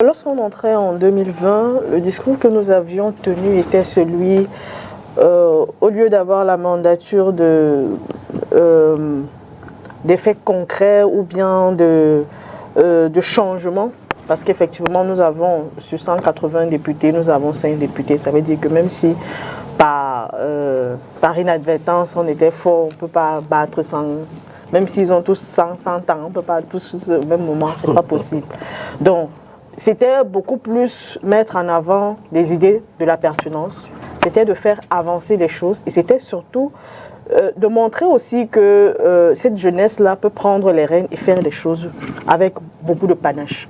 Lorsqu'on entrait en 2020, le discours que nous avions tenu était celui, au lieu d'avoir la mandature d'effets concrets ou bien de changement, parce qu'effectivement nous avons, sur 180 députés, nous avons 5 députés. Ça veut dire que même si par inadvertance on était fort, on ne peut pas battre 100, même s'ils ont tous 100 ans, on ne peut pas tous au même moment, ce n'est pas possible. Donc, c'était beaucoup plus mettre en avant les idées de la pertinence, c'était de faire avancer les choses et c'était surtout de montrer aussi que cette jeunesse-là peut prendre les rênes et faire les choses avec beaucoup de panache.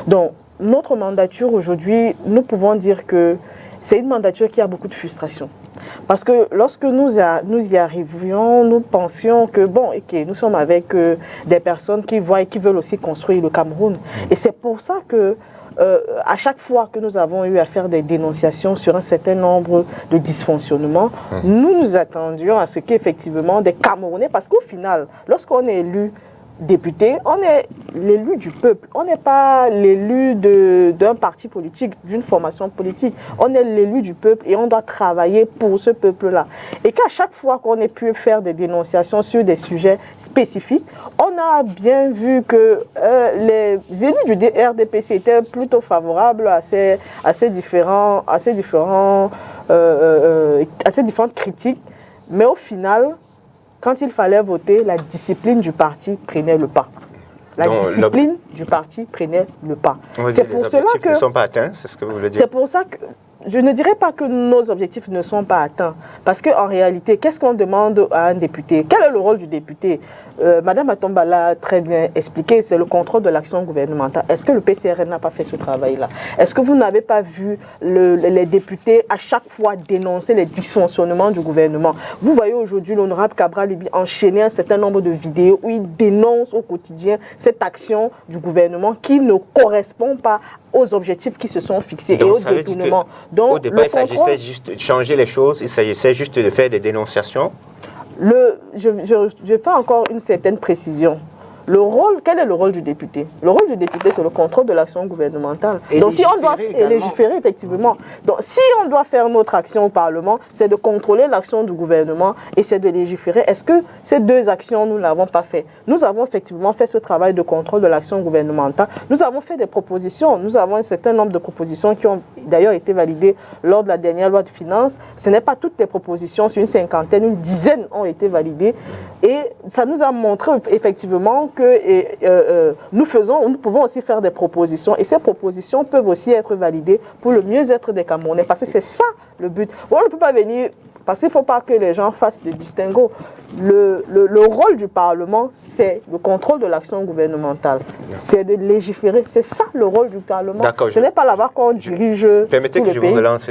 Donc, notre mandature aujourd'hui, nous pouvons dire que c'est une mandature qui a beaucoup de frustration. Parce que lorsque nous y arrivions, nous pensions que, bon, okay, nous sommes avec des personnes qui voient et qui veulent aussi construire le Cameroun. Et c'est pour ça que, à chaque fois que nous avons eu à faire des dénonciations sur un certain nombre de dysfonctionnements, nous nous attendions à ce qu'effectivement des Camerounais, parce qu'au final, lorsqu'on est élu député, on est l'élu du peuple. On n'est pas l'élu d'un parti politique, d'une formation politique. On est l'élu du peuple et on doit travailler pour ce peuple-là. Et qu'à chaque fois qu'on ait pu faire des dénonciations sur des sujets spécifiques, on a bien vu que les élus du RDPC étaient plutôt favorables à ces différentes critiques. Mais au final, quand il fallait voter, la discipline du parti prenait le pas. Discipline du parti prenait le pas. C'est pour cela que ne sont pas atteints, c'est ce que vous voulez dire. C'est pour ça que je ne dirais pas que nos objectifs ne sont pas atteints. Parce qu'en réalité, qu'est-ce qu'on demande à un député? Quel est le rôle du député? Madame Matomba l'a très bien expliqué, c'est le contrôle de l'action gouvernementale. Est-ce que le PCRN n'a pas fait ce travail-là? Est-ce que vous n'avez pas vu les députés à chaque fois dénoncer les dysfonctionnements du gouvernement? Vous voyez aujourd'hui l'honorable Cabral Libi enchaîner un certain nombre de vidéos où il dénonce au quotidien cette action du gouvernement qui ne correspond pas aux objectifs qui se sont fixés et aux détournements. Donc, au départ, il s'agissait juste de changer les choses, il s'agissait juste de faire des dénonciations. Je fais encore une certaine précision. Quel est le rôle du député? Le rôle du député, c'est le contrôle de l'action gouvernementale. Donc, si on doit légiférer, effectivement. Donc, si on doit faire notre action au Parlement, c'est de contrôler l'action du gouvernement et c'est de légiférer. Est-ce que ces deux actions, nous ne l'avons pas fait? Nous avons effectivement fait ce travail de contrôle de l'action gouvernementale. Nous avons fait des propositions. Nous avons un certain nombre de propositions qui ont d'ailleurs été validées lors de la dernière loi de finances. Ce n'est pas toutes les propositions, sur une cinquantaine, une dizaine ont été validées. Et ça nous a montré effectivement que nous pouvons aussi faire des propositions et ces propositions peuvent aussi être validées pour le mieux-être des Camerounais parce que c'est ça le but. On ne peut pas venir, parce qu'il ne faut pas que les gens fassent de distinguo. Le rôle du Parlement, c'est le contrôle de l'action gouvernementale. C'est de légiférer. C'est ça le rôle du Parlement. Ce n'est pas là-bas qu'on dirige. Permettez que je vous relance.